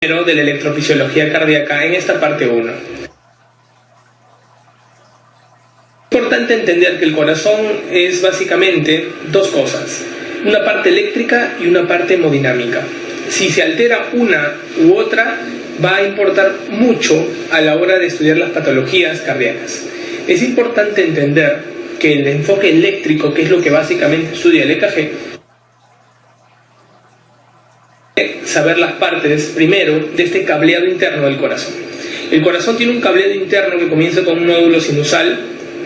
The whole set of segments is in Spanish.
de la electrofisiología cardíaca en esta parte 1. Es importante entender que el corazón es básicamente dos cosas, una parte eléctrica y una parte hemodinámica. Si se altera una u otra, va a importar mucho a la hora de estudiar las patologías cardíacas. Es importante entender que el enfoque eléctrico, que es lo que básicamente estudia el EKG, saber las partes primero de este cableado interno del corazón. El corazón tiene un cableado interno que comienza con un nódulo sinusal,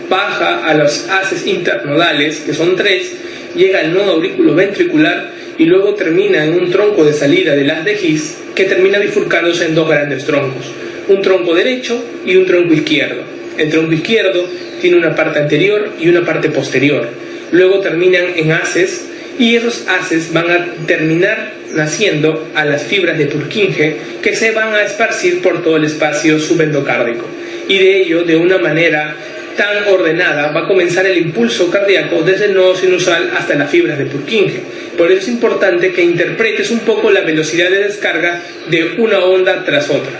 baja a los haces internodales, que son 3, llega al nodo auriculoventricular y luego termina en un tronco de salida del haz de His que termina bifurcándose en dos grandes troncos, un tronco derecho y un tronco izquierdo. El tronco izquierdo tiene una parte anterior y una parte posterior. Luego terminan en haces y esos haces van a terminar naciendo a las fibras de Purkinje que se van a esparcir por todo el espacio subendocárdico. Y de ello, de una manera tan ordenada, va a comenzar el impulso cardíaco desde el nodo sinusal hasta las fibras de Purkinje. Por eso es importante que interpretes un poco la velocidad de descarga de una onda tras otra.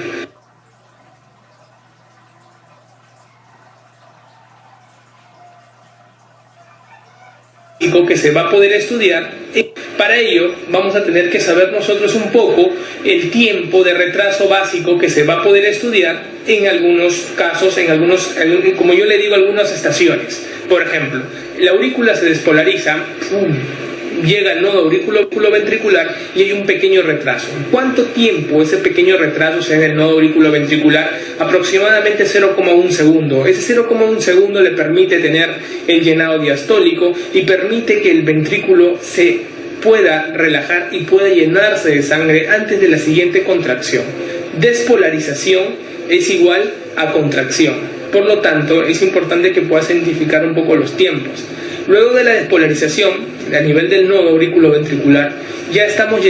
Que se va a poder estudiar. Para ello vamos a tener que saber nosotros un poco el tiempo de retraso básico que se va a poder estudiar en algunos casos, como yo le digo, algunas estaciones. Por ejemplo, la aurícula se despolariza, llega al nodo auriculoventricular y hay un pequeño retraso. ¿Cuánto tiempo ese pequeño retraso se da en el nodo auriculoventricular? Aproximadamente 0,1 segundo. Ese 0,1 segundo le permite tener el llenado diastólico y permite que el ventrículo se pueda relajar y pueda llenarse de sangre antes de la siguiente contracción. Despolarización es igual a contracción. Por lo tanto, es importante que puedas identificar un poco los tiempos. Luego de la despolarización, a nivel del nodo auriculoventricular, ya estamos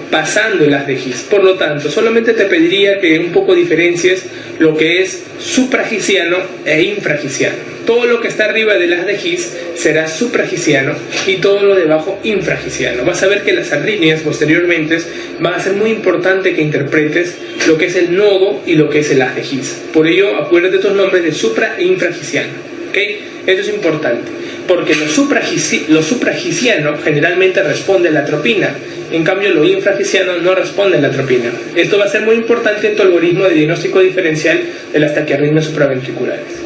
pasando el haz de His. Por lo tanto, solamente te pediría que un poco diferencies lo que es supragisiano e infragisiano. Todo lo que está arriba del haz de His será supragisiano y todo lo debajo infragisiano. Vas a ver que las arritmias posteriormente van a ser muy importante que interpretes lo que es el nodo y lo que es el haz de His. Por ello, acuérdate de estos nombres de supra e infragisiano. ¿Okay? Eso es importante, porque lo supragisiano generalmente responde a la atropina, en cambio lo infragisiano no responde a la atropina. Esto va a ser muy importante en tu algoritmo de diagnóstico diferencial de las taquiarritmias supraventriculares.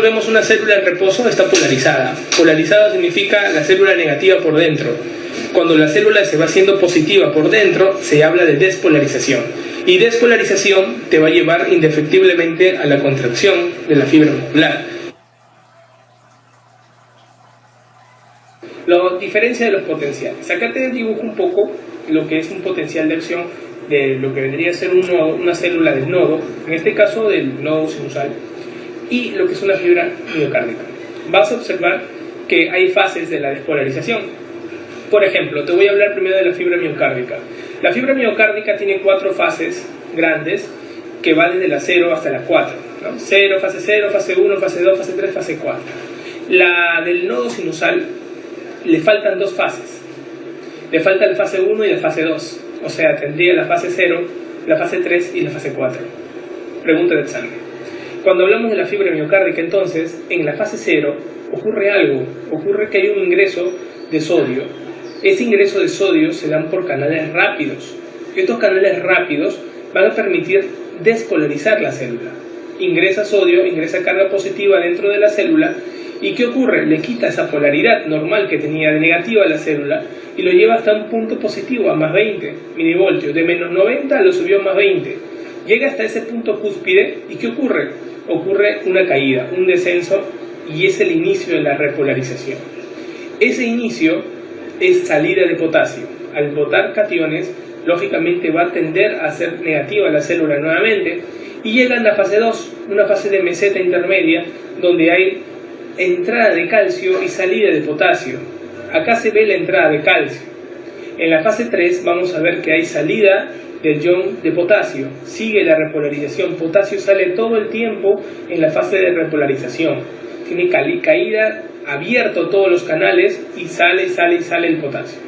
Vemos una célula en reposo, está polarizada. Polarizada significa la célula negativa por dentro. Cuando la célula se va haciendo positiva por dentro, se habla de despolarización. Y despolarización te va a llevar indefectiblemente a la contracción de la fibra muscular. La diferencia de los potenciales. Acá te dibujo un poco lo que es un potencial de acción de lo que vendría a ser un nodo, una célula del nodo, en este caso del nodo sinusal, y lo que es una fibra miocárdica. Vas a observar que hay fases de la despolarización. Por ejemplo, te voy a hablar primero de la fibra miocárdica. La fibra miocárdica tiene 4 fases grandes que van desde la 0 hasta la 4, ¿no? 0, fase 0, fase 1, fase 2, fase 3, fase 4. La del nodo sinusal le faltan 2 fases. Le falta la fase 1 y la fase 2. O sea, tendría la fase 0, la fase 3 y la fase 4. Pregunta de examen. Cuando hablamos de la fibra miocárdica, entonces, en la fase 0 ocurre algo. Ocurre que hay un ingreso de sodio. Ese ingreso de sodio se dan por canales rápidos. Estos canales rápidos van a permitir despolarizar la célula. Ingresa sodio, ingresa carga positiva dentro de la célula. ¿Y qué ocurre? Le quita esa polaridad normal que tenía de negativa a la célula y lo lleva hasta un punto positivo, a más 20 milivoltios. De menos 90 lo subió a más 20. Llega hasta ese punto cúspide y ¿qué ocurre? Ocurre una caída, un descenso, y es el inicio de la repolarización. Ese inicio es salida de potasio. Al botar cationes, lógicamente va a tender a ser negativa la célula nuevamente y llega a la fase 2, una fase de meseta intermedia donde hay entrada de calcio y salida de potasio. Acá se ve la entrada de calcio. En la fase 3 vamos a ver que hay salida del ion de potasio. Sigue la repolarización. Potasio sale todo el tiempo en la fase de repolarización. Tiene caída, abierto todos los canales y sale el potasio.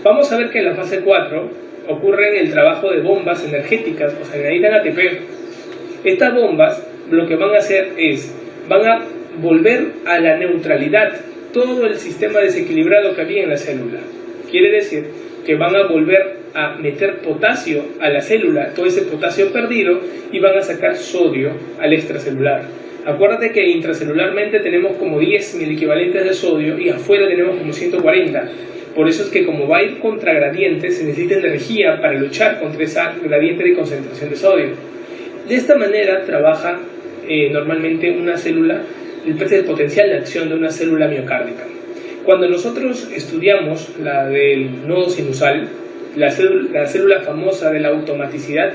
Vamos a ver que en la fase 4 ocurre el trabajo de bombas energéticas, o sea, necesitan ATP. Estas bombas lo que van a hacer es, van a volver a la neutralidad todo el sistema desequilibrado que había en la célula. Quiere decir que van a volver a meter potasio a la célula, todo ese potasio perdido, y van a sacar sodio al extracelular. Acuérdate que intracelularmente tenemos como 10 miliequivalentes de sodio y afuera tenemos como 140. Por eso es que como va a ir contra gradiente, se necesita energía para luchar contra esa gradiente de concentración de sodio. De esta manera trabaja normalmente una célula, el potencial de acción de una célula miocárdica. Cuando nosotros estudiamos la del nodo sinusal, la célula famosa de la automaticidad,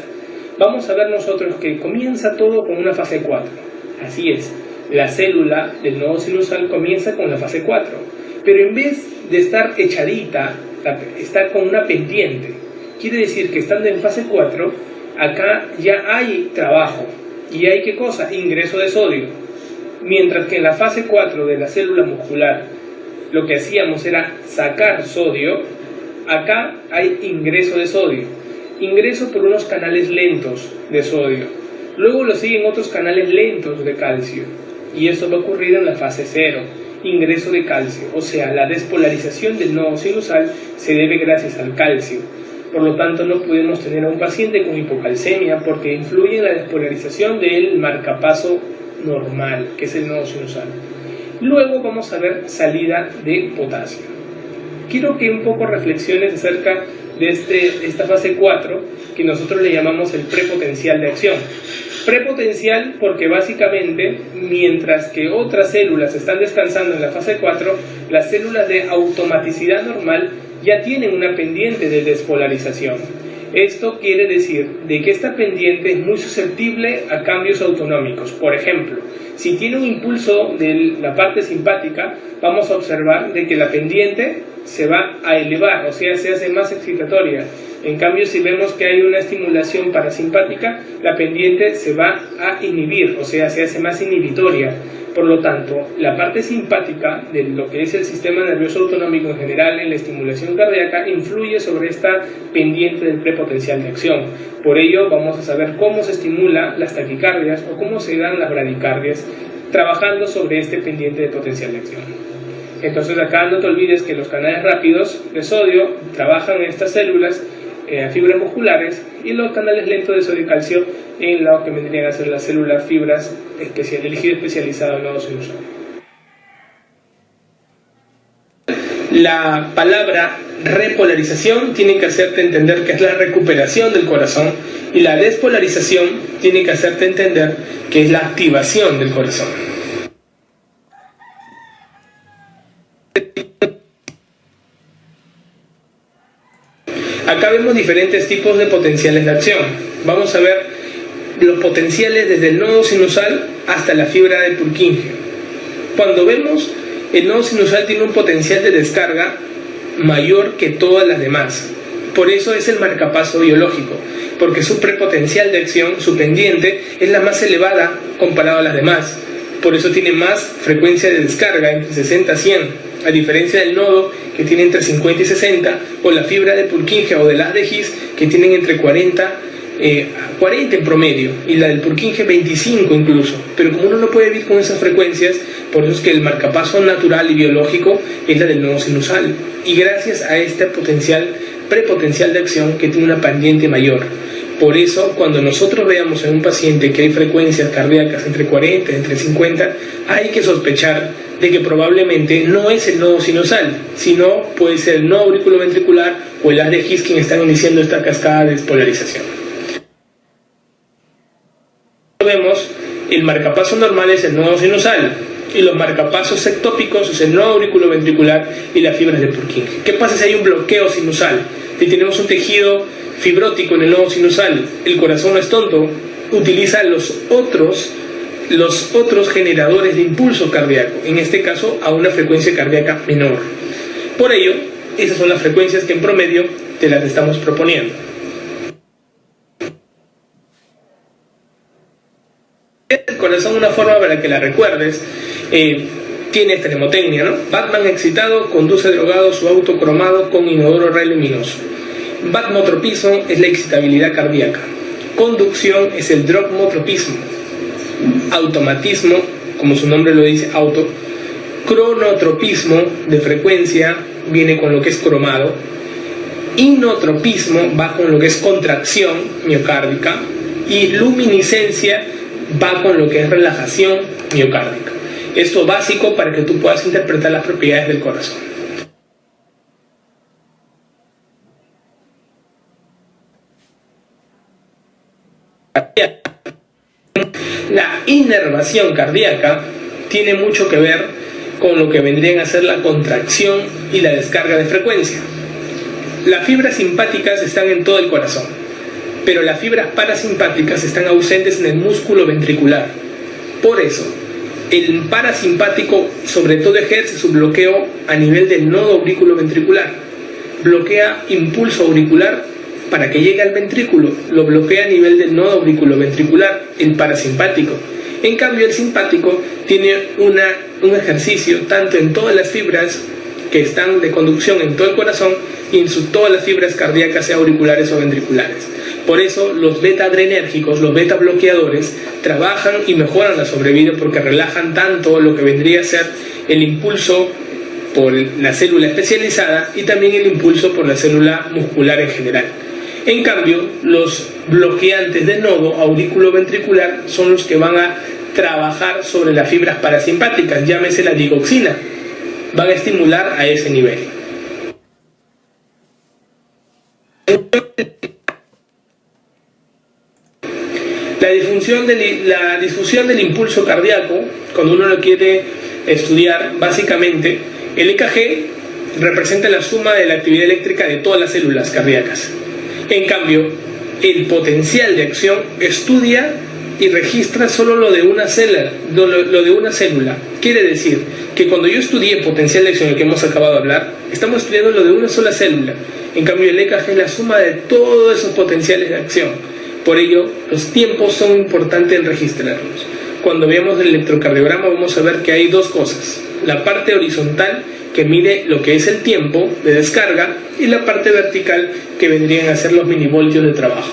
vamos a ver nosotros que comienza todo con una fase 4. Así es, la célula del nodo sinusal comienza con la fase 4, pero en vez de estar echadita, está con una pendiente. Quiere decir que estando en fase 4, acá ya hay trabajo, y hay ¿qué cosa? Ingreso de sodio. Mientras que en la fase 4 de la célula muscular, lo que hacíamos era sacar sodio, acá hay ingreso de sodio. Ingreso por unos canales lentos de sodio. Luego lo siguen otros canales lentos de calcio. Y eso va a ocurrir en la fase 0, ingreso de calcio. O sea, la despolarización del nodo sinusal se debe gracias al calcio. Por lo tanto, no podemos tener a un paciente con hipocalcemia porque influye en la despolarización del marcapaso normal, que es el nodo sinusal. Luego vamos a ver salida de potasio. Quiero que un poco reflexiones acerca de esta fase 4, que nosotros le llamamos el prepotencial de acción. Prepotencial porque básicamente, mientras que otras células están descansando en la fase 4, las células de automaticidad normal ya tienen una pendiente de despolarización. Esto quiere decir de que esta pendiente es muy susceptible a cambios autonómicos. Por ejemplo, si tiene un impulso de la parte simpática, vamos a observar de que la pendiente se va a elevar, o sea, se hace más excitatoria. En cambio, si vemos que hay una estimulación parasimpática, la pendiente se va a inhibir, o sea, se hace más inhibitoria. Por lo tanto, la parte simpática de lo que es el sistema nervioso autonómico en general en la estimulación cardíaca influye sobre esta pendiente del prepotencial de acción. Por ello, vamos a saber cómo se estimula las taquicardias o cómo se dan las bradicardias trabajando sobre este pendiente de potencial de acción. Entonces acá no te olvides que los canales rápidos de sodio trabajan en estas células, fibras musculares, y los canales lentos de sodio y calcio en lo que vendrían a ser las células fibras del tejido especializado en nodo sinusal. La palabra repolarización tiene que hacerte entender que es la recuperación del corazón, y la despolarización tiene que hacerte entender que es la activación del corazón. Acá vemos diferentes tipos de potenciales de acción. Vamos a ver los potenciales desde el nodo sinusal hasta la fibra de Purkinje. Cuando vemos el nodo sinusal tiene un potencial de descarga mayor que todas las demás. Por eso es el marcapaso biológico, porque su prepotencial de acción, su pendiente, es la más elevada comparado a las demás. Por eso tiene más frecuencia de descarga, entre 60 a 100. A diferencia del nodo, que tiene entre 50 y 60, o la fibra de Purkinje o de la de His, que tienen entre 40 a 40 en promedio, y la del Purkinje 25 incluso. Pero como uno no puede vivir con esas frecuencias, por eso es que el marcapaso natural y biológico es la del nodo sinusal. Y gracias a este prepotencial de acción que tiene una pendiente mayor. Por eso, cuando nosotros veamos en un paciente que hay frecuencias cardíacas entre 40 y entre 50, hay que sospechar de que probablemente no es el nodo sinusal, sino puede ser el nodo auriculoventricular o el haz de His quien están iniciando esta cascada de despolarización. Vemos, el marcapaso normal es el nodo sinusal, y los marcapasos ectópicos es el nodo auriculoventricular y las fibras de Purkinje. ¿Qué pasa si hay un bloqueo sinusal? Si tenemos un tejido fibrótico en el nodo sinusal, el corazón no es tonto, utiliza los otros generadores de impulso cardíaco, en este caso a una frecuencia cardíaca menor. Por ello, esas son las frecuencias que en promedio te las estamos proponiendo. El corazón, una forma para que la recuerdes, tiene esta mnemotecnia, ¿no? Batman excitado conduce drogado su auto cromado con inodoro ray luminoso. Batmotropismo es la excitabilidad cardíaca. Conducción es el drogmotropismo. Automatismo, como su nombre lo dice, auto. Cronotropismo, de frecuencia, viene con lo que es cromado. Inotropismo va con lo que es contracción miocárdica. Y luminiscencia va con lo que es relajación miocárdica. Esto es básico para que tú puedas interpretar las propiedades del corazón. La inervación cardíaca tiene mucho que ver con lo que vendrían a ser la contracción y la descarga de frecuencia. Las fibras simpáticas están en todo el corazón, pero las fibras parasimpáticas están ausentes en el músculo ventricular. Por eso, el parasimpático sobre todo ejerce su bloqueo a nivel del nodo auriculoventricular. Bloquea impulso auricular para que llegue al ventrículo, lo bloquea a nivel del nodo auriculoventricular, el parasimpático. En cambio, el simpático tiene un ejercicio tanto en todas las fibras que están de conducción en todo el corazón y en todas las fibras cardíacas, sea auriculares o ventriculares. Por eso los beta-adrenérgicos, los beta-bloqueadores, trabajan y mejoran la sobrevida porque relajan tanto lo que vendría a ser el impulso por la célula especializada y también el impulso por la célula muscular en general. En cambio, los bloqueantes de nodo auriculoventricular son los que van a trabajar sobre las fibras parasimpáticas, llámese la digoxina, van a estimular a ese nivel. La difusión del impulso cardíaco, cuando uno lo quiere estudiar, básicamente, el EKG representa la suma de la actividad eléctrica de todas las células cardíacas. En cambio, el potencial de acción estudia y registra solo lo de una célula. Quiere decir que cuando yo estudié potencial de acción, el que hemos acabado de hablar, estamos estudiando lo de una sola célula. En cambio, el EKG es la suma de todos esos potenciales de acción. Por ello, los tiempos son importantes en registrarlos. Cuando veamos el electrocardiograma vamos a ver que hay dos cosas. La parte horizontal, que mide lo que es el tiempo de descarga, y la parte vertical, que vendrían a ser los milivoltios de trabajo.